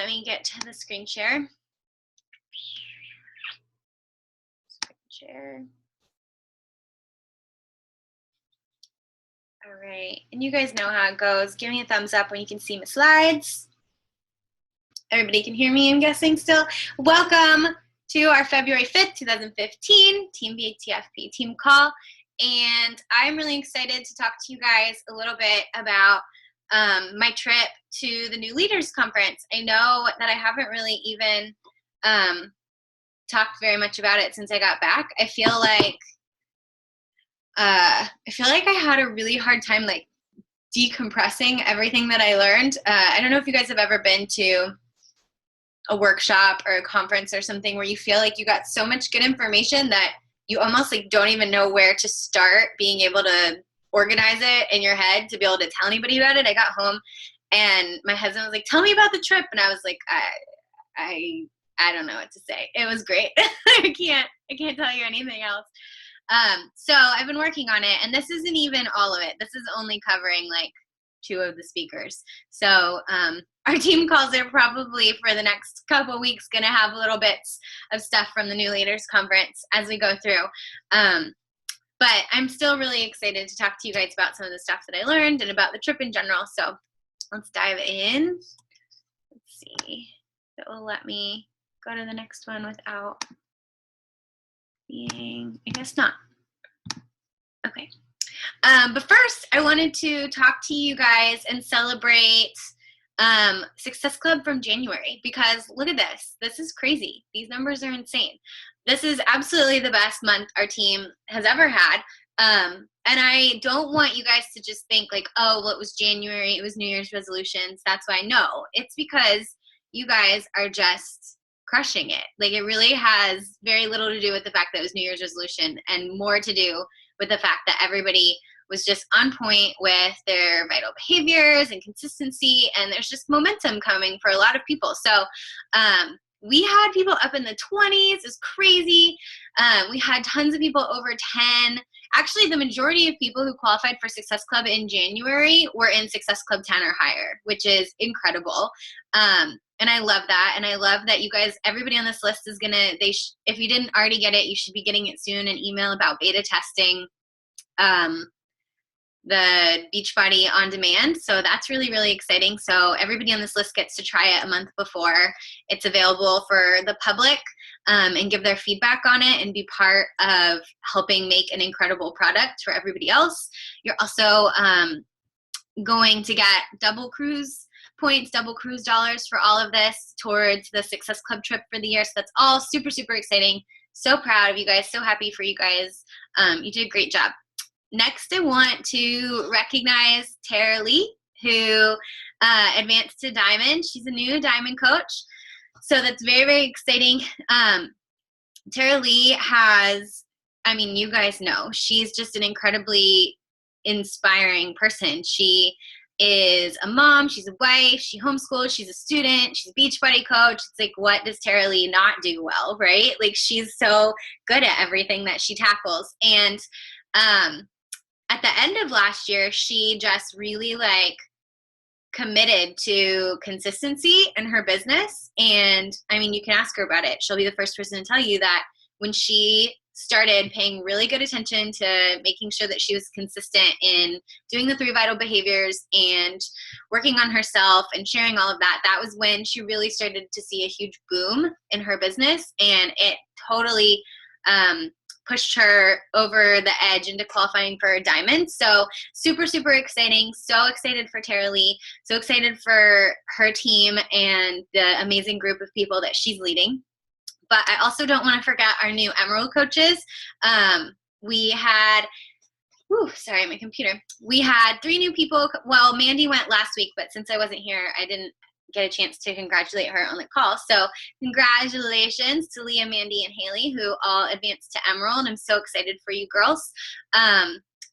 let me get to the screen share. Share. All right, and you guys know how it goes. Give me a thumbs up when you can see my slides. Everybody can hear me, I'm guessing still. Welcome to our February 5th, 2015 TeamBTFP team call. And I'm really excited to talk to you guys a little bit about my trip to the New Leaders Conference. I know that I haven't really even talked very much about it since I got back. I feel like I had a really hard time like decompressing everything that I learned. I don't know if you guys have ever been to a workshop or a conference or something where you feel like you got so much good information that you almost like don't even know where to start being able to organize it in your head to be able to tell anybody about it. I got home and my husband was like, tell me about the trip. And I was like, I don't know what to say. It was great. I can't tell you anything else. So I've been working on it, and this isn't even all of it. This is only covering like 2 of the speakers. So our team calls are probably for the next couple weeks going to have little bits of stuff from the New Leaders Conference as we go through. But I'm still really excited to talk to you guys about some of the stuff that I learned and about the trip in general. So let's dive in. Let's see if it will let me go to the next one without being, I guess not. Okay. But first, I wanted to talk to you guys and celebrate Success Club from January, because look at this. This is crazy. These numbers are insane. This is absolutely the best month our team has ever had. And I don't want you guys to just think like, oh, well, it was January, it was New Year's resolutions. That's why. No, it's because you guys are just crushing it. Like, it really has very little to do with the fact that it was New Year's resolution and more to do with the fact that everybody was just on point with their vital behaviors and consistency, and there's just momentum coming for a lot of people. So we had people up in the 20s. It's crazy. We had tons of people over 10. Actually, the majority of people who qualified for Success Club in January were in Success Club 10 or higher, which is incredible. And I love that. And I love that you guys, everybody on this list is gonna, if you didn't already get it, you should be getting it soon, an email about beta testing the Beachbody on demand. So that's really, really exciting. So everybody on this list gets to try it a month before it's available for the public, and give their feedback on it and be part of helping make an incredible product for everybody else. You're also going to get double cruise points, double cruise dollars for all of this towards the Success Club trip for the year. So that's all super, super exciting. So proud of you guys. So happy for you guys. You did a great job. Next, I want to recognize Tara Lee, who advanced to Diamond. She's a new Diamond coach. So that's very, very exciting. Tara Lee has, I mean, you guys know, she's just an incredibly inspiring person. She is a mom, she's a wife, she homeschools, she's a student, she's a Beachbody coach. It's like, what does Tara Lee not do well, right? Like, she's so good at everything that she tackles. And at the end of last year, she just really like committed to consistency in her business. And I mean, you can ask her about it. She'll be the first person to tell you that when she started paying really good attention to making sure that she was consistent in doing the 3 vital behaviors and working on herself and sharing all of that, that was when she really started to see a huge boom in her business. And it totally pushed her over the edge into qualifying for a Diamond. So super, super exciting. So excited for Tara Lee. So excited for her team and the amazing group of people that she's leading. But I also don't want to forget our new Emerald coaches. We had, sorry, my computer. We had 3 new people. Well, Mandy went last week, but since I wasn't here, I didn't get a chance to congratulate her on the call. So congratulations to Leah, Mandy, and Haley, who all advanced to Emerald. I'm so excited for you girls.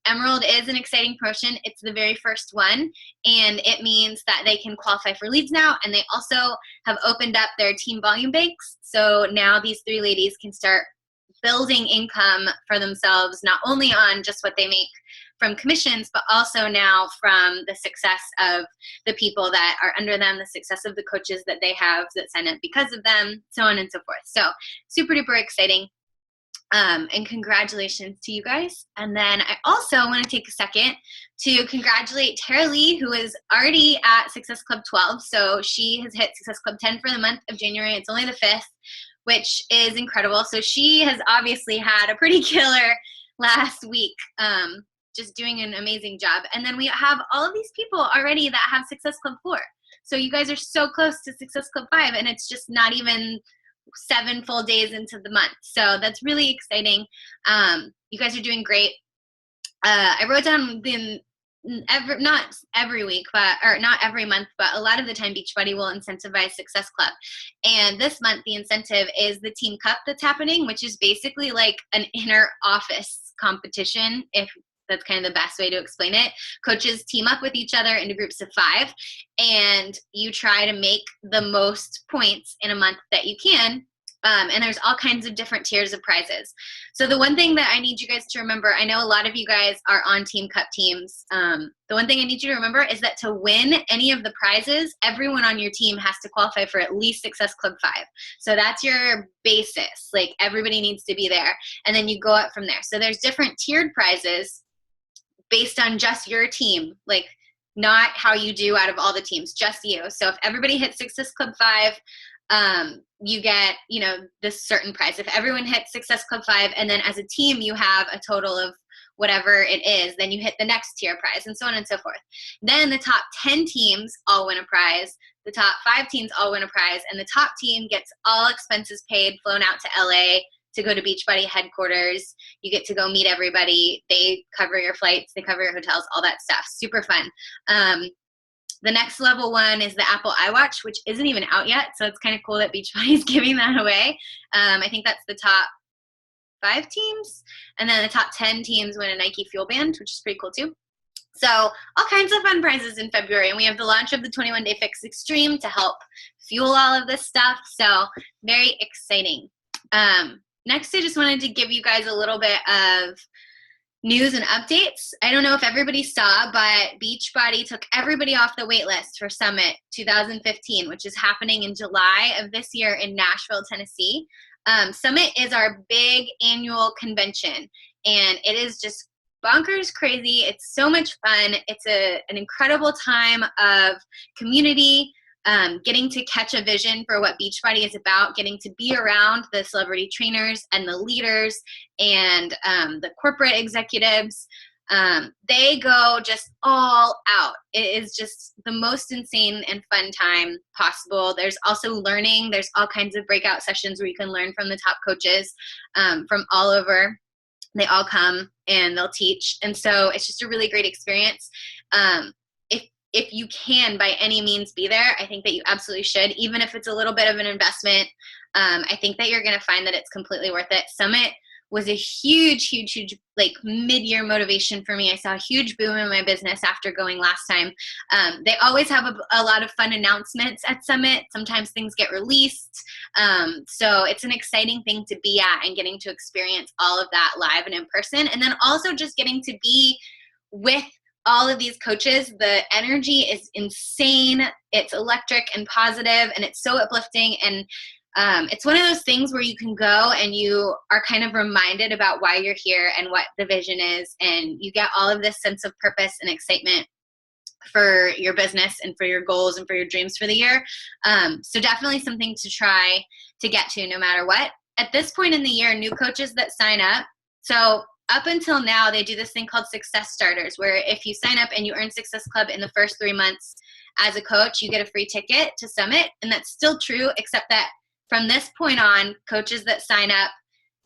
Emerald is an exciting promotion. It's the very first one, and it means that they can qualify for leads now, and they also have opened up their team volume banks. So now these 3 ladies can start building income for themselves, not only on just what they make from commissions, but also now from the success of the people that are under them, the success of the coaches that they have that sign up because of them, so on and so forth. So super duper exciting. And congratulations to you guys. And then I also want to take a second to congratulate Tara Lee, who is already at Success Club 12. So she has hit Success Club 10 for the month of January. It's only the 5th, which is incredible. So she has obviously had a pretty killer last week, just doing an amazing job. And then we have all of these people already that have Success Club 4. So you guys are so close to Success Club 5, and it's just not even 7 full days into the month. So that's really exciting. You guys are doing great. I wrote down not every week, or not every month, but a lot of the time Beachbody will incentivize Success Club. And this month the incentive is the Team Cup that's happening, which is basically like an inner office competition, if that's kind of the best way to explain it. Coaches team up with each other into groups of 5, and you try to make the most points in a month that you can. And there's all kinds of different tiers of prizes. So the one thing that I need you guys to remember, I know a lot of you guys are on Team Cup teams. The one thing I need you to remember is that to win any of the prizes, everyone on your team has to qualify for at least Success Club 5. So that's your basis. Like, everybody needs to be there. And then you go up from there. So there's different tiered prizes based on just your team, like not how you do out of all the teams, just you. So if everybody hits Success Club 5, you get, this certain prize. If everyone hits Success Club 5, and then as a team you have a total of whatever it is, then you hit the next tier prize, and so on and so forth. Then the top 10 teams all win a prize, the top 5 teams all win a prize, and the top team gets all expenses paid, flown out to LA to go to Beachbody headquarters. You get to go meet everybody. They cover your flights, they cover your hotels, all that stuff. Super fun. The next level one is the Apple iWatch, which isn't even out yet, so it's kind of cool that Beachbody is giving that away. I think that's the top 5 teams, and then the top 10 teams win a Nike Fuel Band, which is pretty cool too. So all kinds of fun prizes in February, and we have the launch of the 21-Day Fix Extreme to help fuel all of this stuff, so very exciting. Next, I just wanted to give you guys a little bit of news and updates. I don't know if everybody saw, but Beachbody took everybody off the wait list for Summit 2015, which is happening in July of this year in Nashville, Tennessee. Summit is our big annual convention, and it is just bonkers crazy. It's so much fun. It's an incredible time of community, getting to catch a vision for what Beachbody is about, getting to be around the celebrity trainers and the leaders and the corporate executives. They go just all out. It is just the most insane and fun time possible. There's also learning. There's all kinds of breakout sessions where you can learn from the top coaches from all over. They all come and they'll teach. And so it's just a really great experience. If you can by any means be there, I think that you absolutely should, even if it's a little bit of an investment. I think that you're going to find that it's completely worth it. Summit was a huge like mid-year motivation for me. I saw a huge boom in my business after going last time. They always have a lot of fun announcements at Summit. Sometimes things get released. So it's an exciting thing to be at and getting to experience all of that live and in person. And then also just getting to be with all of these coaches. The energy is insane. It's electric and positive, and it's so uplifting. And it's one of those things where you can go and you are kind of reminded about why you're here and what the vision is, and you get all of this sense of purpose and excitement for your business and for your goals and for your dreams for the year. So definitely something to try to get to no matter what. At this point in the year, new coaches that sign up, so up until now, they do this thing called Success Starters, where if you sign up and you earn Success Club in the first 3 months as a coach, you get a free ticket to Summit. And that's still true, except that from this point on, coaches that sign up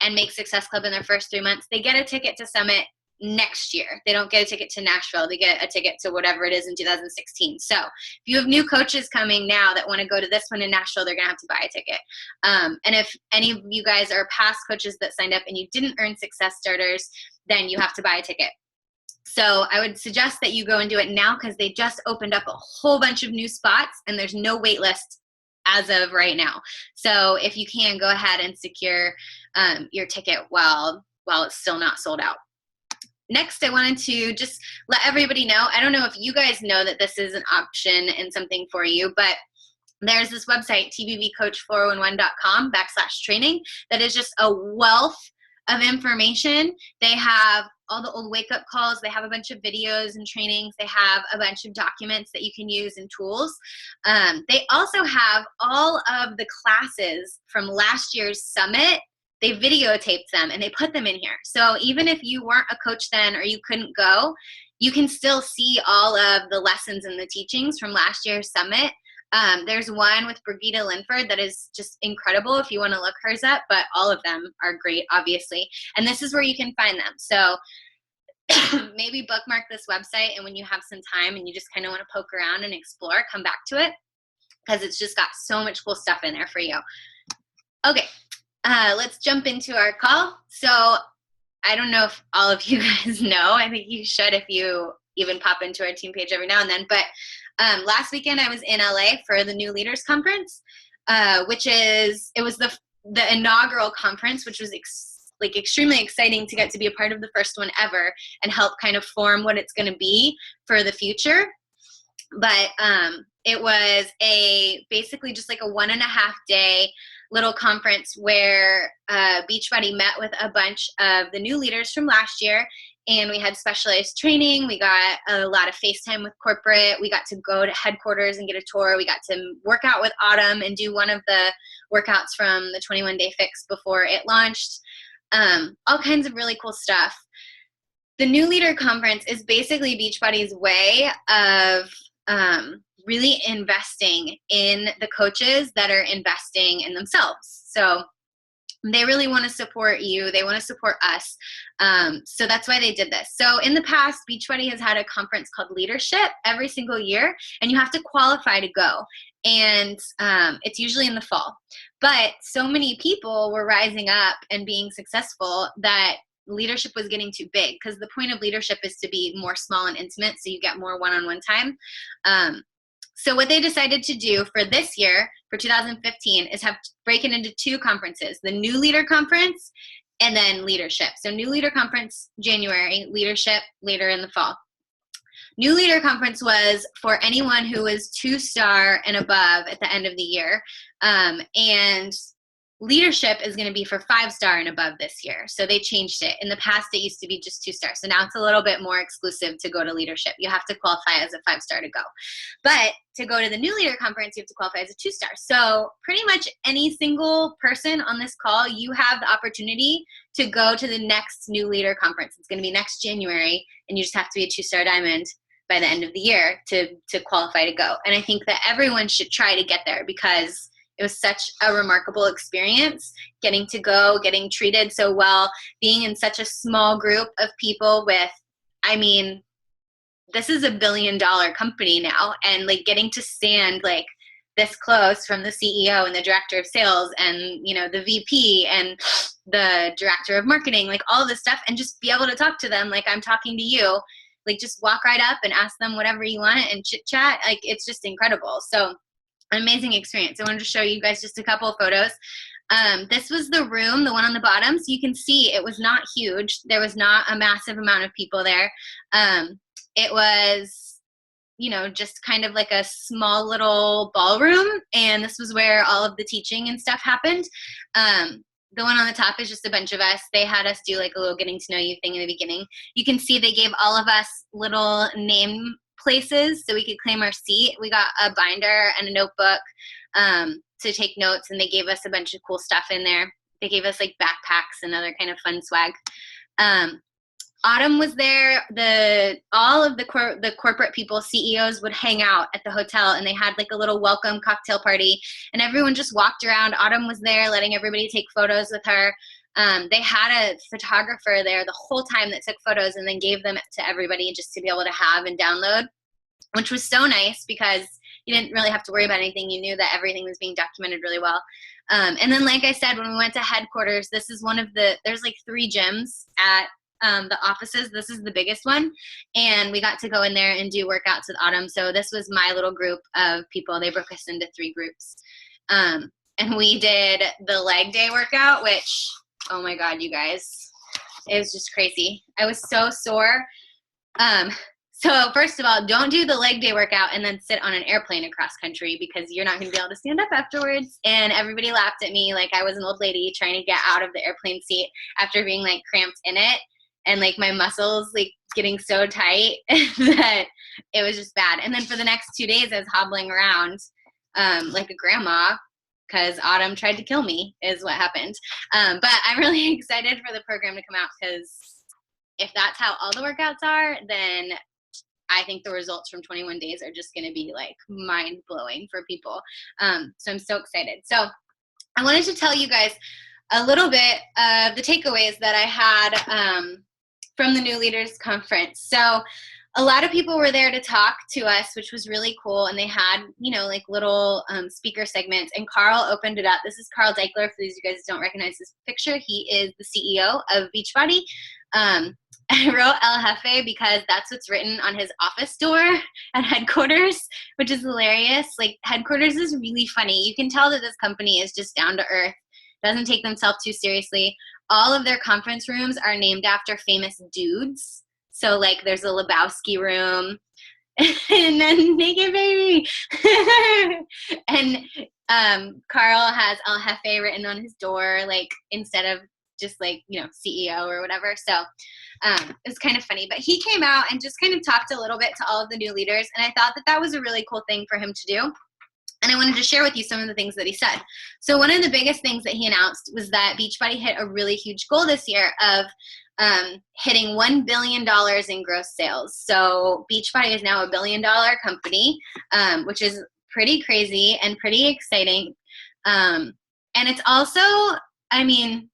and make Success Club in their first 3 months, they get a ticket to Summit next year. They don't get a ticket to Nashville. They get a ticket to whatever it is in 2016. So if you have new coaches coming now that want to go to this one in Nashville, they're going to have to buy a ticket. And if any of you guys are past coaches that signed up and you didn't earn Success Starters, then you have to buy a ticket. So I would suggest that you go and do it now, because they just opened up a whole bunch of new spots and there's no wait list as of right now. So if you can, go ahead and secure your ticket while it's still not sold out. next, I wanted to just let everybody know, I don't know if you guys know that this is an option and something for you, but there's this website, tbbcoach411.com/training, that is just a wealth of information. They have all the old wake-up calls. They have a bunch of videos and trainings. They have a bunch of documents that you can use and tools. They also have all of the classes from last year's summit. They videotaped them and they put them in here. So even if you weren't a coach then or you couldn't go, you can still see all of the lessons and the teachings from last year's summit. There's one with Brigitte Linford that is just incredible if you want to look hers up, but all of them are great, obviously. And this is where you can find them. So maybe bookmark this website, and when you have some time and you just kind of want to poke around and explore, come back to it, because it's just got so much cool stuff in there for you. Okay, let's jump into our call. So I don't know if all of you guys know. I think you should if you even pop into our team page every now and then. But last weekend I was in LA for the New Leaders Conference, it was the inaugural conference, which was extremely exciting to get to be a part of the first one ever and help kind of form what it's going to be for the future. But it was basically just like a 1.5 day little conference where Beachbody met with a bunch of the new leaders from last year, and we had specialized training. We got a lot of FaceTime with corporate. We got to go to headquarters and get a tour. We got to work out with Autumn and do one of the workouts from the 21 Day Fix before it launched. All kinds of really cool stuff. The New Leader Conference is basically Beachbody's way of really investing in the coaches that are investing in themselves. So they really want to support you. They want to support us. So that's why they did this. So in the past, Beachbody has had a conference called Leadership every single year, and you have to qualify to go. And it's usually in the fall. But so many people were rising up and being successful that leadership was getting too big, because the point of leadership is to be more small and intimate, so you get more one-on-one time. So what they decided to do for this year, for 2015, is break it into 2 conferences, the New Leader Conference and then Leadership. So New Leader Conference, January, Leadership later in the fall. New Leader Conference was for anyone who was 2-star and above at the end of the year. And Leadership is going to be for 5-star and above this year. So they changed it. In the past, it used to be just 2-star. So now it's a little bit more exclusive to go to Leadership. You have to qualify as a 5-star to go. But to go to the New Leader Conference, you have to qualify as a 2-star. So pretty much any single person on this call, you have the opportunity to go to the next New Leader Conference. It's going to be next January, and you just have to be a 2-star diamond by the end of the year to qualify to go. And I think that everyone should try to get there, because it was such a remarkable experience, getting to go, getting treated so well, being in such a small group of people with, I mean, this is $1 billion company now, and like getting to stand like this close from the CEO and the director of sales and, you know, the VP and the director of marketing, like all of this stuff, and just be able to talk to them like I'm talking to you, like just walk right up and ask them whatever you want and chit chat. Like it's just incredible. So amazing experience. I wanted to show you guys just a couple of photos. This was the room, the one on the bottom. So you can see it was not huge. There was not a massive amount of people there. It was, you know, just kind of like a small little ballroom. And this was where all of the teaching and stuff happened. The one on the top is just a bunch of us. They had us do like a little getting to know you thing in the beginning. You can see they gave all of us little name places so we could claim our seat. We got a binder and a notebook to take notes, and they gave us a bunch of cool stuff in there. They gave us like backpacks and other kind of fun swag. Autumn was there. All of the corporate people, CEOs, would hang out at the hotel, and they had like a little welcome cocktail party, and everyone just walked around. Autumn was there letting everybody take photos with her. They had a photographer there the whole time that took photos and then gave them to everybody just to be able to have and download, which was so nice because you didn't really have to worry about anything. You knew that everything was being documented really well. And then, like I said, when we went to headquarters, this is there's like 3 gyms at the offices. This is the biggest one. And we got to go in there and do workouts with Autumn. So this was my little group of people. They broke us into 3 groups. And we did the leg day workout, which, oh my God, you guys, it was just crazy. I was so sore. So first of all, don't do the leg day workout and then sit on an airplane across country, because you're not going to be able to stand up afterwards. And everybody laughed at me like I was an old lady trying to get out of the airplane seat after being like cramped in it, and like my muscles like getting so tight that it was just bad. And then for the next 2 days, I was hobbling around like a grandma, because Autumn tried to kill me is what happened. But I'm really excited for the program to come out, because if that's how all the workouts are, then I think the results from 21 days are just going to be like mind blowing for people. So I'm so excited. So I wanted to tell you guys a little bit of the takeaways that I had from the New Leaders Conference. So a lot of people were there to talk to us, which was really cool. And they had, you know, like little speaker segments, and Carl opened it up. This is Carl Deichler. For those of you guys who don't recognize this picture, he is the CEO of Beachbody. I wrote El Jefe because that's what's written on his office door at headquarters, which is hilarious. Like, headquarters is really funny. You can tell that this company is just down to earth, doesn't take themselves too seriously. All of their conference rooms are named after famous dudes. So like there's a Lebowski room, and then Naked Baby. And Carl has El Jefe written on his door, like instead of just like, you know, CEO or whatever. So it's kind of funny. But he came out and just kind of talked a little bit to all of the new leaders. And I thought that that was a really cool thing for him to do. And I wanted to share with you some of the things that he said. So one of the biggest things that he announced was that Beachbody hit a really huge goal this year of hitting $1 billion in gross sales. So Beachbody is now a $1 billion company, which is pretty crazy and pretty exciting. And it's also, I mean,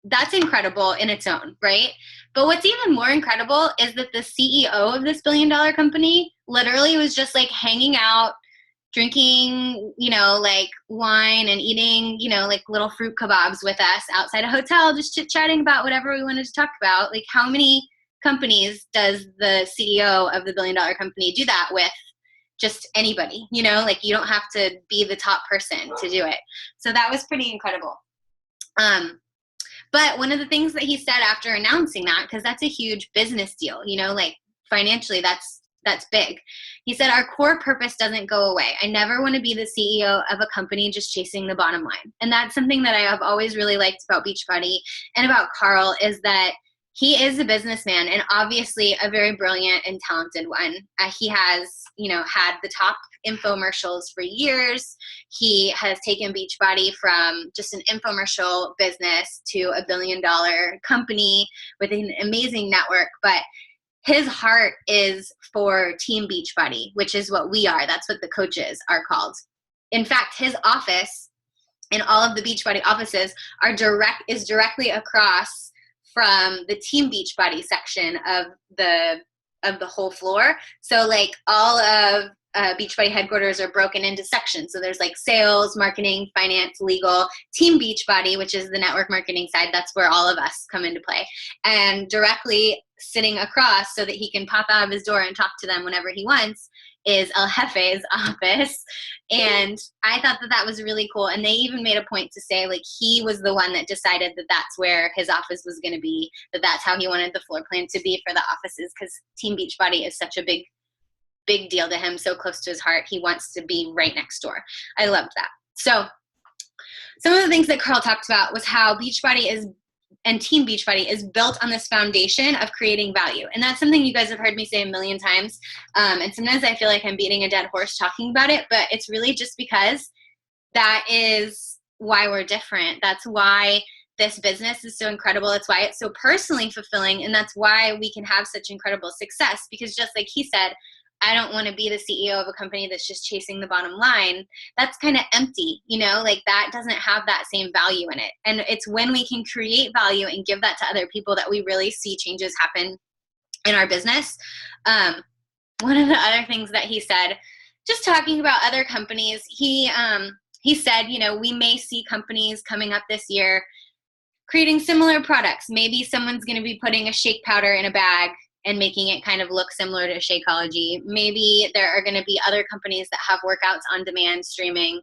that's incredible in its own, right? But what's even more incredible is that the CEO of this $1 billion company literally was just like hanging out, drinking, you know, like wine and eating, you know, like little fruit kebabs with us outside a hotel, just chit-chatting about whatever we wanted to talk about. Like, how many companies does the CEO of the $1 billion company do that with? Just anybody, you know, like you don't have to be the top person to do it. So that was pretty incredible. But one of the things that he said after announcing that, because that's a huge business deal, you know, like financially that's big. He said, our core purpose doesn't go away. I never want to be the CEO of a company just chasing the bottom line. And that's something that I have always really liked about Beachbody and about Carl, is that he is a businessman, and obviously a very brilliant and talented one. He has, you know, had the top infomercials for years. He has taken Beachbody from just an infomercial business to a $1 billion company with an amazing network. But his heart is for Team Beachbody, which is what we are. That's what the coaches are called. In fact, his office and all of the Beachbody offices is directly across from the Team Beachbody section of the whole floor. So like all of Beachbody headquarters are broken into sections. So there's like sales, marketing, finance, legal, Team Beachbody, which is the network marketing side. That's where all of us come into play. And directly sitting across so that he can pop out of his door and talk to them whenever he wants is El Jefe's office. And I thought that that was really cool. And they even made a point to say, like, he was the one that decided that that's where his office was going to be, that that's how he wanted the floor plan to be for the offices, because Team Beachbody is such a big deal to him, so close to his heart. He wants to be right next door. I loved that. So some of the things that Carl talked about was how Beachbody and Team Beachbody is built on this foundation of creating value. And that's something you guys have heard me say a million times. And sometimes I feel like I'm beating a dead horse talking about it, but it's really just because that is why we're different. That's why this business is so incredible. It's why it's so personally fulfilling. And that's why we can have such incredible success, because just like he said, I don't want to be the CEO of a company that's just chasing the bottom line. That's kind of empty, you know, like that doesn't have that same value in it. And it's when we can create value and give that to other people that we really see changes happen in our business. One of the other things that he said, just talking about other companies, he said, you know, we may see companies coming up this year creating similar products. Maybe someone's going to be putting a shake powder in a bag and making it kind of look similar to Shakeology. Maybe there are going to be other companies that have workouts on demand streaming,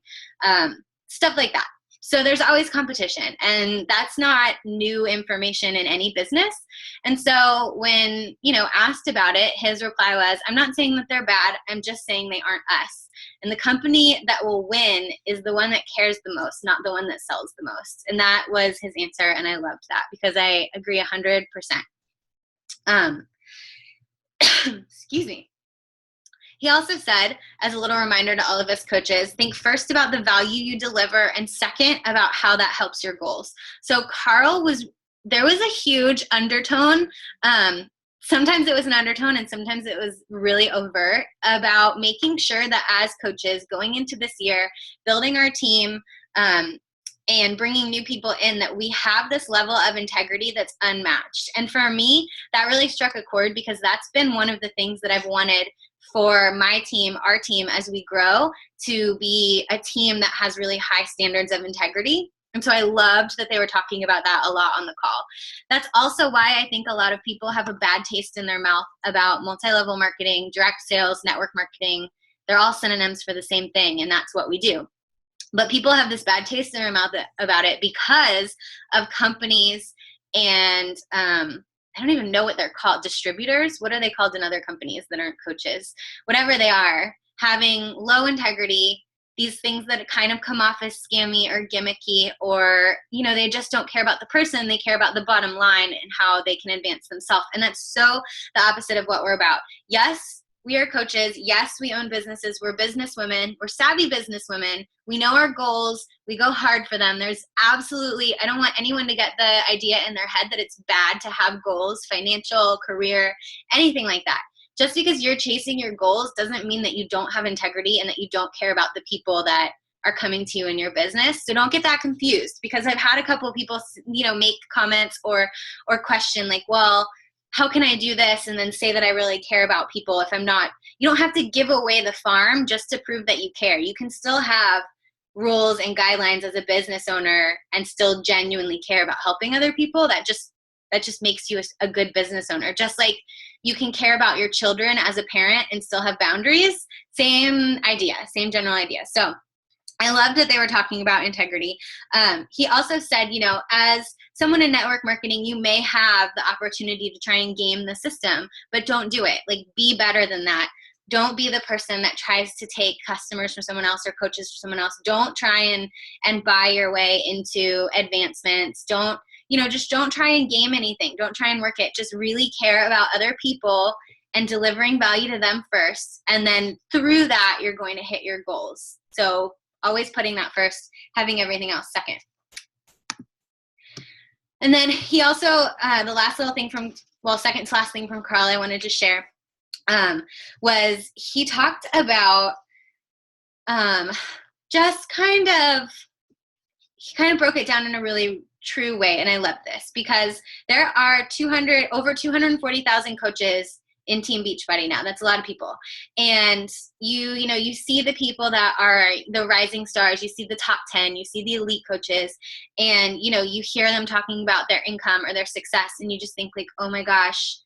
stuff like that. So there's always competition, and that's not new information in any business. And so when, asked about it, his reply was, I'm not saying that they're bad. I'm just saying they aren't us. And the company that will win is the one that cares the most, not the one that sells the most. And that was his answer. And I loved that because I agree 100%. Excuse me. He also said, as a little reminder to all of us coaches, think first about the value you deliver and second about how that helps your goals. So there was a huge undertone. Sometimes it was an undertone and sometimes it was really overt about making sure that as coaches going into this year, building our team, and bringing new people in, that we have this level of integrity that's unmatched. And for me, that really struck a chord because that's been one of the things that I've wanted for my team, our team, as we grow, to be a team that has really high standards of integrity. And so I loved that they were talking about that a lot on the call. That's also why I think a lot of people have a bad taste in their mouth about multi-level marketing, direct sales, network marketing. They're all synonyms for the same thing, and that's what we do. But people have this bad taste in their mouth about it because of companies and I don't even know what they're called. Distributors? What are they called in other companies that aren't coaches? Whatever they are, having low integrity, these things that kind of come off as scammy or gimmicky, or, they just don't care about the person. They care about the bottom line and how they can advance themselves. And that's so the opposite of what we're about. Yes, we are coaches. Yes, we own businesses. We're businesswomen. We're savvy businesswomen. We know our goals. We go hard for them. There's absolutely, I don't want anyone to get the idea in their head that it's bad to have goals, financial, career, anything like that. Just because you're chasing your goals doesn't mean that you don't have integrity and that you don't care about the people that are coming to you in your business. So don't get that confused, because I've had a couple of people, make comments or question like, well, how can I do this and then say that I really care about people if I'm not? You don't have to give away the farm just to prove that you care. You can still have rules and guidelines as a business owner and still genuinely care about helping other people. That just makes you a good business owner. Just like you can care about your children as a parent and still have boundaries. Same idea, same general idea. So I love that they were talking about integrity. He also said, as someone in network marketing, you may have the opportunity to try and game the system, but don't do it. Like, be better than that. Don't be the person that tries to take customers from someone else or coaches from someone else. Don't try and buy your way into advancements. Just don't try and game anything. Don't try and work it. Just really care about other people and delivering value to them first. And then through that, you're going to hit your goals. So always putting that first, having everything else second. And then he also, the last little thing second to last thing from Carl I wanted to share was he talked about he kind of broke it down in a really true way. And I love this because there are over 240,000 coaches in Team Beachbody now. That's a lot of people. And you see the people that are the rising stars, you see the top 10, you see the elite coaches, and you hear them talking about their income or their success, and you just think like, oh my gosh,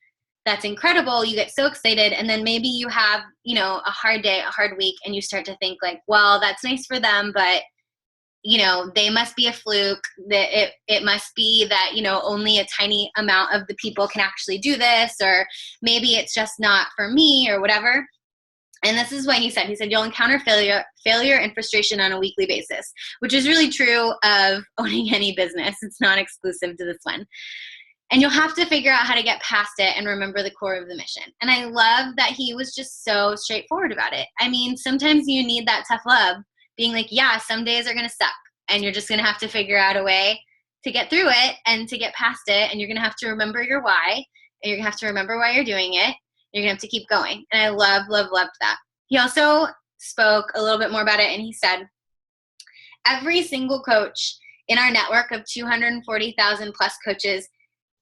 that's incredible. You get so excited. And then maybe you have, a hard day, a hard week, and you start to think like, well, that's nice for them, but they must be a fluke, that it must be that, only a tiny amount of the people can actually do this, or maybe it's just not for me or whatever. And this is what he said. He said, you'll encounter failure and frustration on a weekly basis, which is really true of owning any business. It's not exclusive to this one. And you'll have to figure out how to get past it and remember the core of the mission. And I love that he was just so straightforward about it. I mean, sometimes you need that tough love, being like, yeah, some days are going to suck, and you're just going to have to figure out a way to get through it and to get past it. And you're going to have to remember your why, and you're going to have to remember why you're doing it. You're going to have to keep going. And I loved that. He also spoke a little bit more about it, and he said, every single coach in our network of 240,000 plus coaches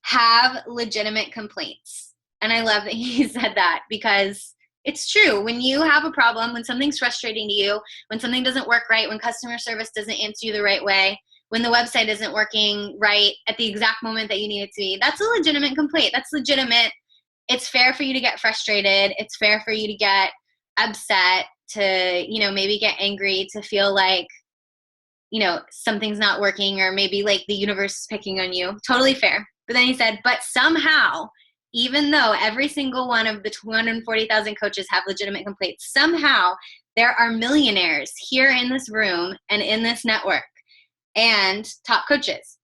have legitimate complaints. And I love that he said that, because it's true. When you have a problem, when something's frustrating to you, when something doesn't work right, when customer service doesn't answer you the right way, when the website isn't working right at the exact moment that you need it to be, that's a legitimate complaint. That's legitimate. It's fair for you to get frustrated. It's fair for you to get upset, to, maybe get angry, to feel like something's not working, or maybe like the universe is picking on you. Totally fair. But then he said, but somehow, even though every single one of the 240,000 coaches have legitimate complaints, somehow there are millionaires here in this room and in this network and top coaches.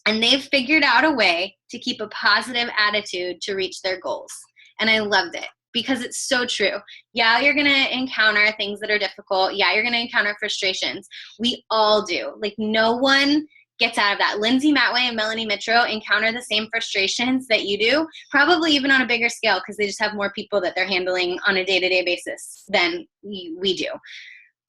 And they've figured out a way to keep a positive attitude to reach their goals. And I loved it because it's so true. Yeah, you're going to encounter things that are difficult. Yeah, you're going to encounter frustrations. We all do. Like, no one gets out of that. Lindsay Matway and Melanie Mitro encounter the same frustrations that you do, probably even on a bigger scale, because they just have more people that they're handling on a day-to-day basis than we do.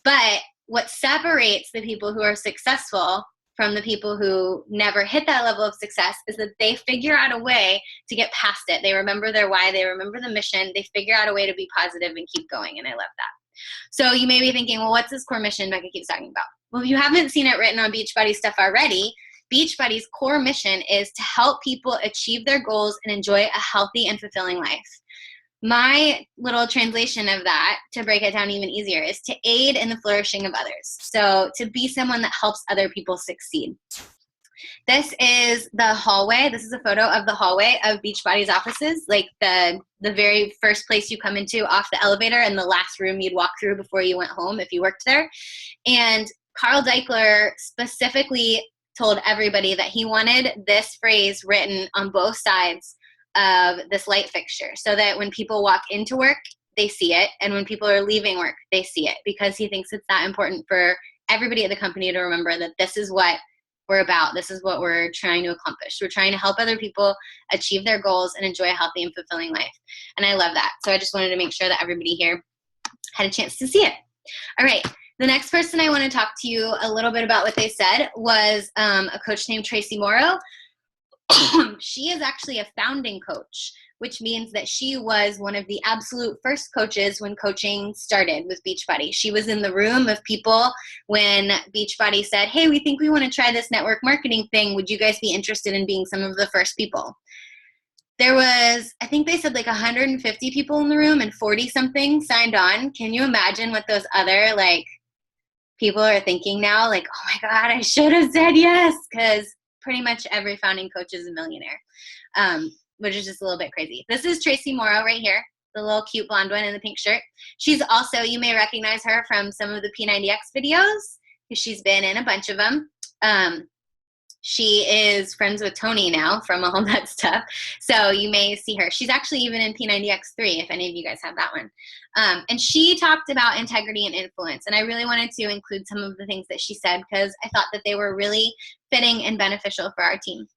But what separates the people who are successful from the people who never hit that level of success is that they figure out a way to get past it. They remember their why, they remember the mission, they figure out a way to be positive and keep going, and I love that. So you may be thinking, well, what's this core mission Becca keeps talking about? Well, if you haven't seen it written on Beachbody stuff already, Beachbody's core mission is to help people achieve their goals and enjoy a healthy and fulfilling life. My little translation of that, to break it down even easier, is to aid in the flourishing of others. So to be someone that helps other people succeed. This is the hallway. This is a photo of the hallway of Beachbody's offices, like the very first place you come into off the elevator and the last room you'd walk through before you went home if you worked there. And Carl Deichler specifically told everybody that he wanted this phrase written on both sides of this light fixture, so that when people walk into work, they see it, and when people are leaving work, they see it, because he thinks it's that important for everybody at the company to remember that this is what we're about. This is what we're trying to accomplish. We're trying to help other people achieve their goals and enjoy a healthy and fulfilling life. And I love that. So I just wanted to make sure that everybody here had a chance to see it. All right. The next person I want to talk to you a little bit about what they said was a coach named Tracy Morrow. She is actually a founding coach, which means that she was one of the absolute first coaches when coaching started with Beachbody. She was in the room of people when Beachbody said, hey, we think we want to try this network marketing thing. Would you guys be interested in being some of the first people? There was, I think they said like 150 people in the room and 40 something signed on. Can you imagine what those other people are thinking now? Like, oh my God, I should have said yes, because pretty much every founding coach is a millionaire, which is just a little bit crazy. This is Tracy Morrow right here, the little cute blonde one in the pink shirt. She's also, you may recognize her from some of the P90X videos, because she's been in a bunch of them. She is friends with Tony now from all that stuff, so you may see her. She's actually even in P90X3, if any of you guys have that one. And she talked about integrity and influence, and I really wanted to include some of the things that she said because I thought that they were really fitting and beneficial for our team.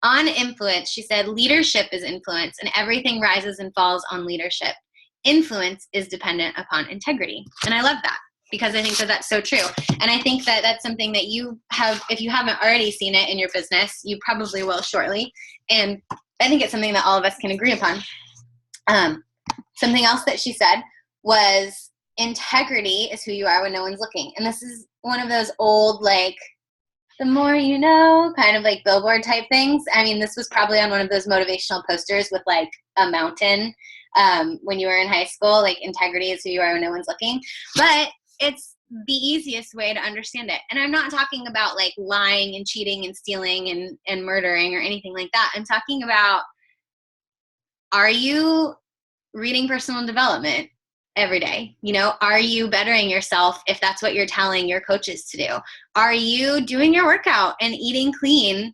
On influence, she said, leadership is influence, and everything rises and falls on leadership. Influence is dependent upon integrity, and I love that, because I think that that's so true. And I think that that's something that you have, if you haven't already seen it in your business, you probably will shortly. And I think it's something that all of us can agree upon. Something else that she said was integrity is who you are when no one's looking. And this is one of those old, the more you know, kind of like billboard type things. I mean, this was probably on one of those motivational posters with a mountain when you were in high school, integrity is who you are when no one's looking. But it's the easiest way to understand it. And I'm not talking about lying and cheating and stealing and murdering or anything like that. I'm talking about, are you reading personal development every day? Are you bettering yourself if that's what you're telling your coaches to do? Are you doing your workout and eating clean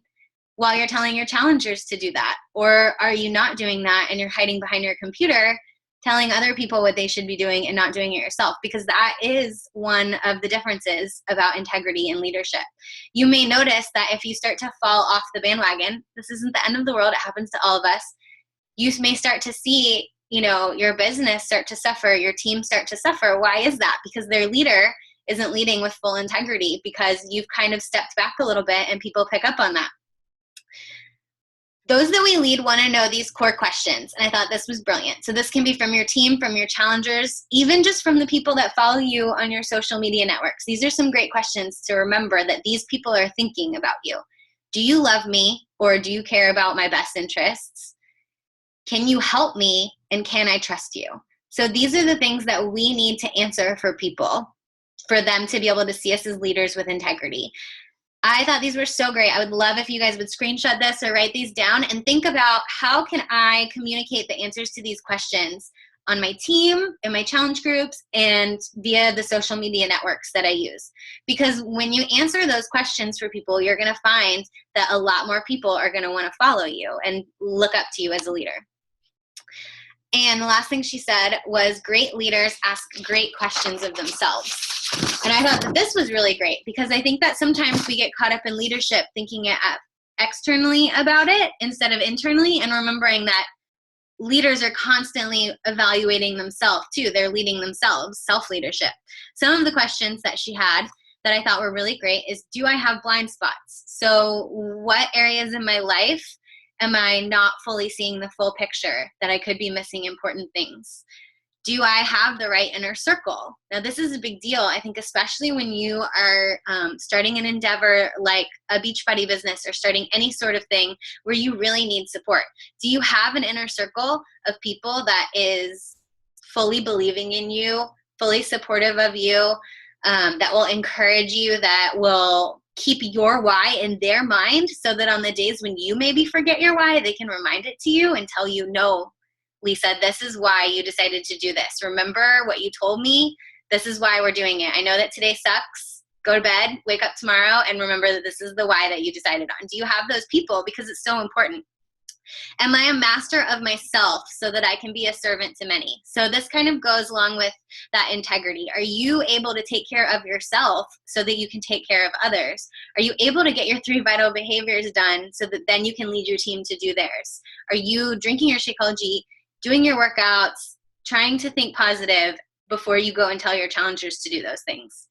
while you're telling your challengers to do that? Or are you not doing that and you're hiding behind your computer telling other people what they should be doing and not doing it yourself? Because that is one of the differences about integrity and leadership. You may notice that if you start to fall off the bandwagon, this isn't the end of the world. It happens to all of us. You may start to see, your business start to suffer, your team start to suffer. Why is that? Because their leader isn't leading with full integrity, because you've kind of stepped back a little bit and people pick up on that. Those that we lead want to know these core questions, and I thought this was brilliant. So this can be from your team, from your challengers, even just from the people that follow you on your social media networks. These are some great questions to remember that these people are thinking about you. Do you love me, or do you care about my best interests? Can you help me, and can I trust you? So these are the things that we need to answer for people. for them to be able to see us as leaders with integrity. I thought these were so great. I would love if you guys would screenshot this or write these down and think about how can I communicate the answers to these questions on my team, in my challenge groups, and via the social media networks that I use. Because when you answer those questions for people, you're going to find that a lot more people are going to want to follow you and look up to you as a leader. And the last thing she said was great leaders ask great questions of themselves. And I thought that this was really great because I think that sometimes we get caught up in leadership thinking it externally about it instead of internally, and remembering that leaders are constantly evaluating themselves too. They're leading themselves, self-leadership. Some of the questions that she had that I thought were really great is, do I have blind spots? So what areas in my life am I not fully seeing the full picture, that I could be missing important things? Do I have the right inner circle? Now, this is a big deal, I think, especially when you are starting an endeavor like a Beachbody business or starting any sort of thing where you really need support. Do you have an inner circle of people that is fully believing in you, fully supportive of you, that will encourage you, that will keep your why in their mind so that on the days when you maybe forget your why, they can remind it to you and tell you, no, Lisa, this is why you decided to do this. Remember what you told me? This is why we're doing it. I know that today sucks. Go to bed, wake up tomorrow, and remember that this is the why that you decided on. Do you have those people? Because it's so important. Am I a master of myself so that I can be a servant to many? So this kind of goes along with that integrity. Are you able to take care of yourself so that you can take care of others? Are you able to get your 3 vital behaviors done so that then you can lead your team to do theirs? Are you drinking your Shakeology, doing your workouts, trying to think positive before you go and tell your challengers to do those things?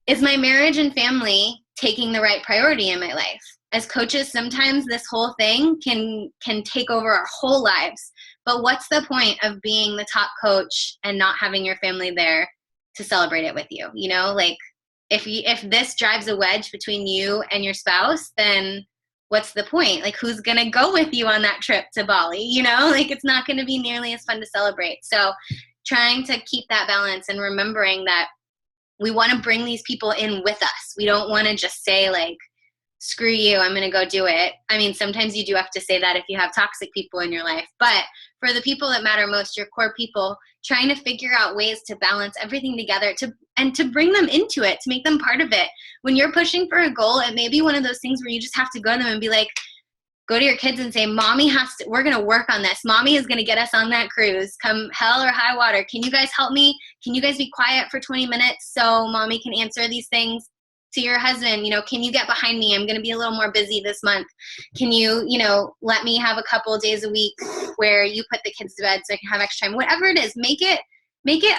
Is my marriage and family taking the right priority in my life? As coaches, sometimes this whole thing can take over our whole lives. But what's the point of being the top coach and not having your family there to celebrate it with you? You know, like if this drives a wedge between you and your spouse, then what's the point? Like, who's going to go with you on that trip to Bali? You know, like, it's not going to be nearly as fun to celebrate. So trying to keep that balance and remembering that we want to bring these people in with us. We don't want to just say, like, screw you, I'm going to go do it. I mean, sometimes you do have to say that if you have toxic people in your life. But for the people that matter most, your core people, trying to figure out ways to balance everything together and to bring them into it, to make them part of it. When you're pushing for a goal, it may be one of those things where you just have to go to them and be like, go to your kids and say, Mommy we're going to work on this. Mommy is going to get us on that cruise, come hell or high water. Can you guys help me? Can you guys be quiet for 20 minutes so Mommy can answer these things? To your husband, can you get behind me? I'm going to be a little more busy this month. Can you, let me have a couple of days a week where you put the kids to bed so I can have extra time? Whatever it is, make it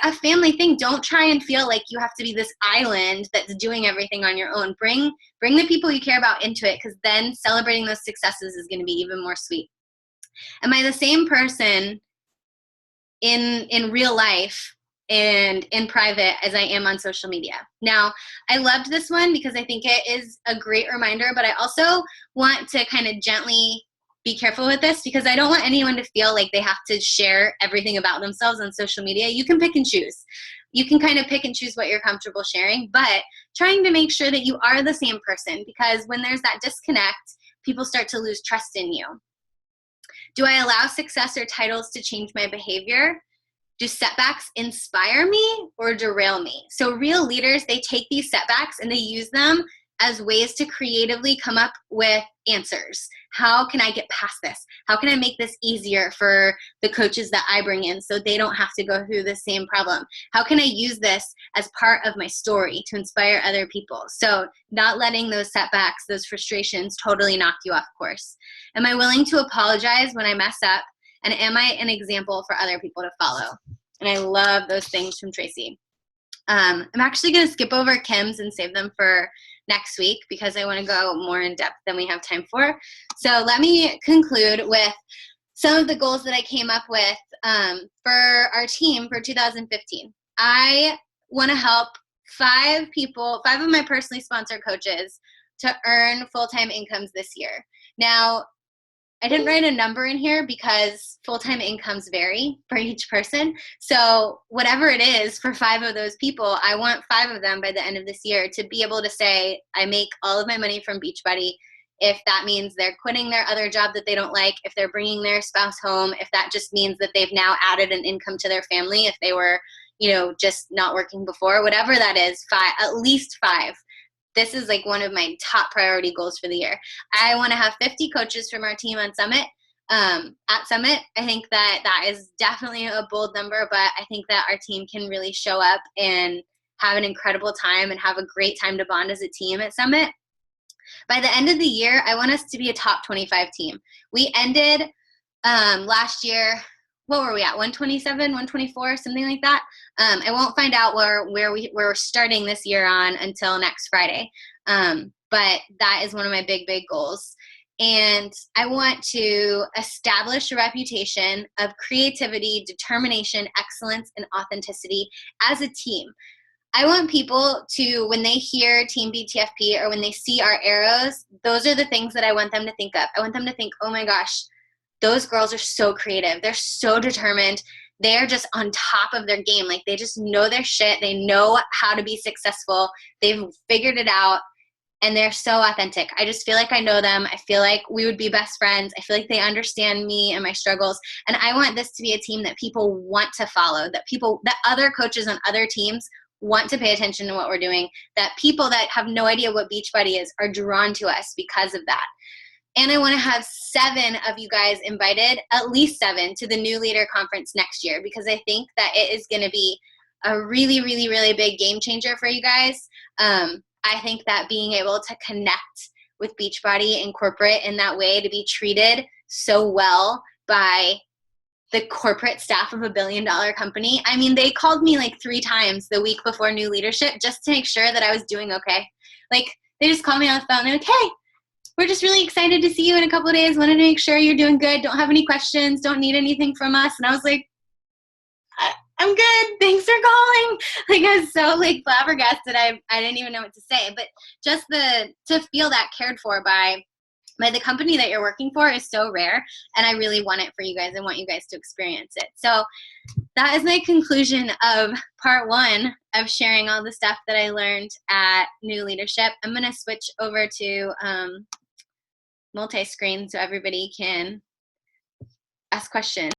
a family thing. Don't try and feel like you have to be this island that's doing everything on your own. Bring the people you care about into it, because then celebrating those successes is going to be even more sweet. Am I the same person in real life and in private as I am on social media? Now, I loved this one because I think it is a great reminder, but I also want to kind of gently be careful with this because I don't want anyone to feel like they have to share everything about themselves on social media. You can pick and choose. You can kind of pick and choose what you're comfortable sharing, but trying to make sure that you are the same person, because when there's that disconnect, people start to lose trust in you. Do I allow success or titles to change my behavior? Do setbacks inspire me or derail me? So real leaders, they take these setbacks and they use them as ways to creatively come up with answers. How can I get past this? How can I make this easier for the coaches that I bring in so they don't have to go through the same problem? How can I use this as part of my story to inspire other people? So not letting those setbacks, those frustrations totally knock you off course. Am I willing to apologize when I mess up? And am I an example for other people to follow? And I love those things from Tracy. I'm actually going to skip over Kim's and save them for next week because I want to go more in depth than we have time for. So let me conclude with some of the goals that I came up with for our team for 2015. I want to help 5 of my personally sponsored coaches to earn full-time incomes this year. Now, I didn't write a number in here because full-time incomes vary for each person. So whatever it is for 5 of those people, I want 5 of them by the end of this year to be able to say, I make all of my money from Beachbody. If that means they're quitting their other job that they don't like, if they're bringing their spouse home, if that just means that they've now added an income to their family, if they were, just not working before, whatever that is, 5, at least 5. This is like one of my top priority goals for the year. I want to have 50 coaches from our team on Summit. At Summit, I think that is definitely a bold number, but I think that our team can really show up and have an incredible time and have a great time to bond as a team at Summit. By the end of the year, I want us to be a top 25 team. We ended last year, what were we at? 127, 124, something like that. I won't find out where we're starting this year on until next Friday. But that is one of my big goals. And I want to establish a reputation of creativity, determination, excellence, and authenticity as a team. I want people to, when they hear TeamBTFP or when they see our arrows, those are the things that I want them to think of. I want them to think, oh my gosh, those girls are so creative. They're so determined. They're just on top of their game. Like, they just know their shit. They know how to be successful. They've figured it out, and they're so authentic. I just feel like I know them. I feel like we would be best friends. I feel like they understand me and my struggles. And I want this to be a team that people want to follow, that other coaches on other teams want to pay attention to what we're doing, that people that have no idea what Beachbody is are drawn to us because of that. And I want to have 7 of you guys invited, at least 7, to the New Leader Conference next year, because I think that it is going to be a really, really, really big game changer for you guys. I think that being able to connect with Beachbody and corporate in that way, to be treated so well by the corporate staff of a $1 billion company. I mean, they called me like 3 times the week before New Leadership just to make sure that I was doing okay. Like, they just called me on the phone. They're like, hey, we're just really excited to see you in a couple of days. Wanted to make sure you're doing good. Don't have any questions. Don't need anything from us. And I was like, I'm good. Thanks for calling. Like, I was so like flabbergasted. I didn't even know what to say. But just to feel that cared for by the company that you're working for is so rare. And I really want it for you guys. I want you guys to experience it. So that is my conclusion of part 1 of sharing all the stuff that I learned at New Leadership. I'm going to switch over to multi-screen so everybody can ask questions.